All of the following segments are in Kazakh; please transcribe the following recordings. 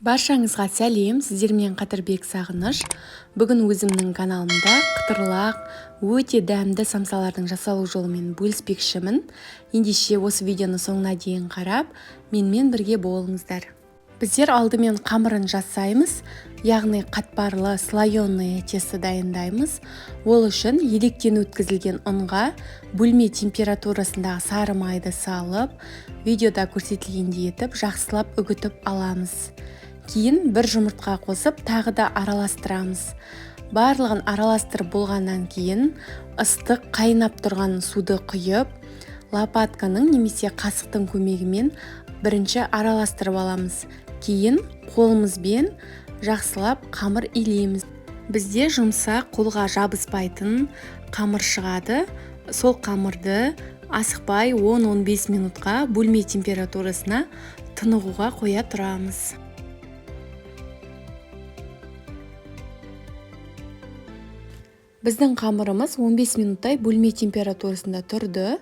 Баршаңызға сәлем, сіздермен Қатырбек Сағыныш. Бүгін өзімнің каналымда қытырлақ, өте дәмді самсалардың жасалу жолымен бөліспекшімін. Ендеше осы видеоны соңына дейін қарап, менімен бірге болыңыздар. Біздер алдымен қамырын жасаймыз, яғни қатпарлы слоеный тесто дайындаймыз. Ол үшін електен өткізілген ұнға бөлме температурасындағы сары майды салып, видеода көрсетілгендей етіп жақсылап үгітіп аламыз. Кейін бір жұмыртқа қосып, тағы да араластырамыз. Барлығын араластырып болғаннан кейін ыстық қайнап тұрған суды құйып, лопатканың немесе қасықтың көмегімен бірінші араластырып аламыз. Кейін қолымызбен жақсылап қамыр илейміз. Бізде жұмсақ, қолға жабыспайтын қамыр шығады. Сол қамырды асықпай 10-15 минутқа бөлме температурасына тынығуға қоя тұрамыз. Біздің қамырымыз 15 минуттай бөлме температурасында тұрды.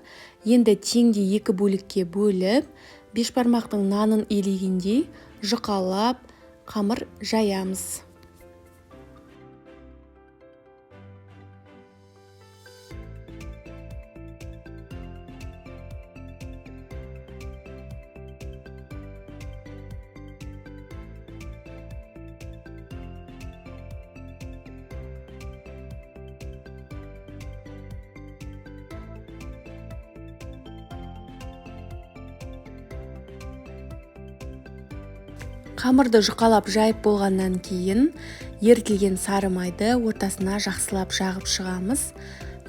Енді теңдей екі бөлікке бөліп, бешбармақтың нанын илегендей жұқалап қамыр жаямыз. Қамырды жұқалап жайып болғаннан кейін ерітілген сары майды ортасына жақсылап жағып шығамыз.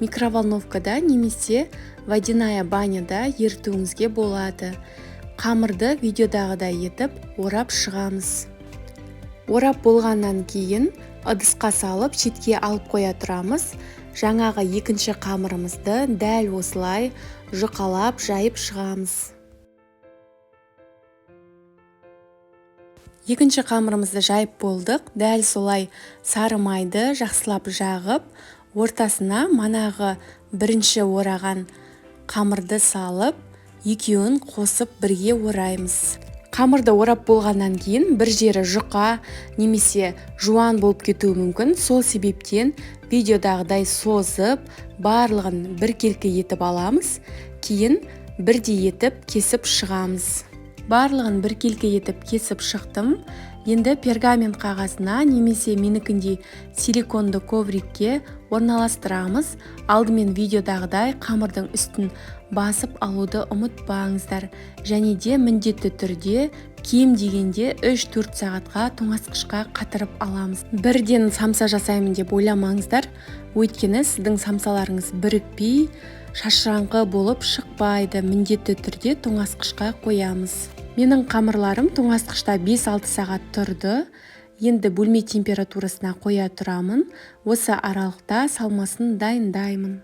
Микроволновкада немесе водяная баняда ерітуіңізге болады. Қамырды видеодағыдай етіп орап шығамыз. Орап болғаннан кейін ыдысқа салып шетке алып қоя тұрамыз. Жаңағы екінші қамырымызды дәл осылай жұқалап жайып шығамыз. Екінші қамырымызды жайып болдық. Дәл солай сары майды жақсылап жағып, ортасына манағы бірінші ораған қамырды салып, екеуін қосып бірге ораймыз. Қамырды орап болғаннан кейін бір жері жұқа немесе жуан болып кетуі мүмкін. Сол себептен видеодағыдай созып, барлығын біркелкі етіп аламыз. Кейін бірдей етіп кесіп шығамыз. Барлығын біркелкі етіп кесіп шықтым. Енді пергамент қағазына немесе менікіндей силиконды коврикке орналастырамыз. Алдымен видеодағыдай қамырдың үстін басып алуды ұмытпаңыздар. Және де міндетті түрде кем дегенде 3-4 сағатқа тоңазытқышқа қатырып аламыз. Бірден самса жасаймын деп ойламаңыздар. Өйткені сіздің самсаларыңыз бірікпей, шашыраңқы болып шықпайды. Міндетті түрде тоңазытқышқа қоямыз. Менің қамырларым тоңазытқышта 5-6 сағат тұрды. Енді бөлме температурасына қоя тұрамын. Осы аралықта салмасын дайындаймын.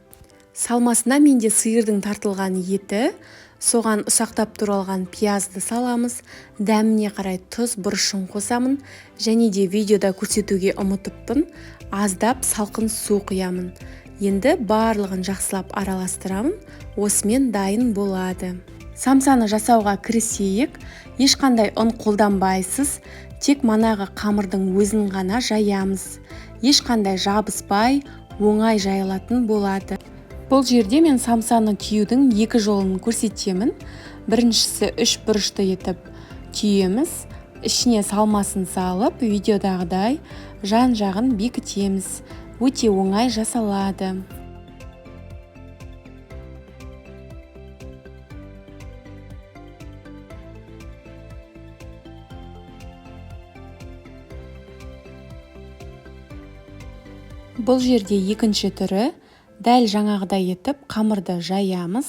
Салмасына менде сиырдың тартылған еті, соған ұсақтап туралған пиязды саламыз. Дәміне қарай тұз, бұрышын қосамын. Және де видеода көрсетуге ұмытыппын. Аздап салқын су құямын. Енді барлығын жақсылап араластырамын. Осымен дайын болады. Самсаны жасауға кірісейік. Ешқандай ұн қолданбайсыз, тек манағы қамырдың өзін ғана жаямыз. Ешқандай жабыспай, оңай жайылатын болады. Бұл жерде мен самсаны түйудің екі жолын көрсетемін. Біріншісі 3 бұрышты етіп түйеміз. Ішіне салмасын салып, видеодағыдай жан-жағын бекітеміз. Өте оңай жасалады. Бұл жерде екінші түрі, дәл жаңағыдай етіп қамырды жаямыз.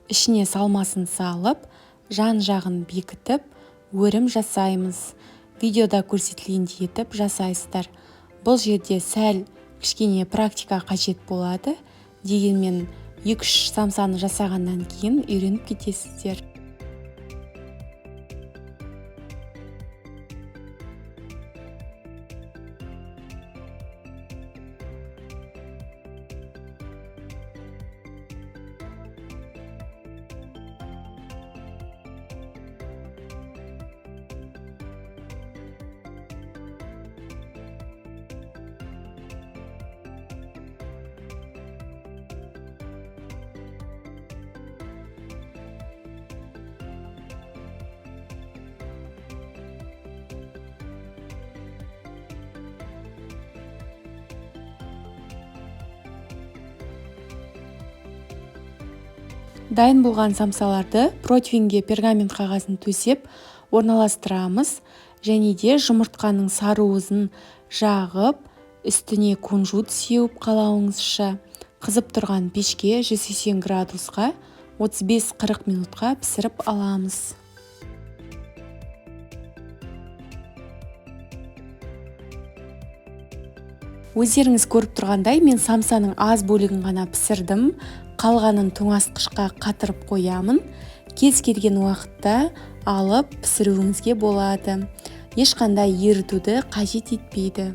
Ішіне салмасын салып, жан-жағын бекітіп, өрім жасаймыз. Видеода көрсетілгендей етіп жасайсыздар. Бұл жерде сәл кішкене практика қажет болады. Дегенмен 2-3 самсаны жасағаннан кейін үйреніп кетесіздер. Дайын болған самсаларды противеньге пергамент қағазын төсеп орналастырамыз, және де жұмыртқаның саруызын жағып, үстіне кунжут сеуіп қалауыңызша қызып тұрған пешке 180 градусқа 35-40 минутқа пісіріп аламыз. Өздеріңіз көріп тұрғандай, мен самсаның аз бөлігін ғана пісірдім, қалғанын тоңазытқышқа қатырып қоямын. Кез келген уақытта алып пісіруіңізге болады. Ешқандай ерітуді қажет етпейді.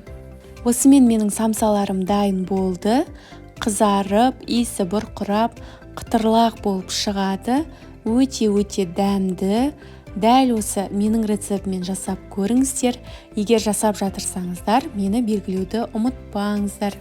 Осымен менің самсаларым дайын болды. Қызарып, иісі бұрқырап, қытырлақ болып шығады. Өте дәмді. Дәл осы менің рецептімен жасап көріңіздер. Егер жасап жатырсаңыздар, мені белгілеуді ұмытпаңыздар.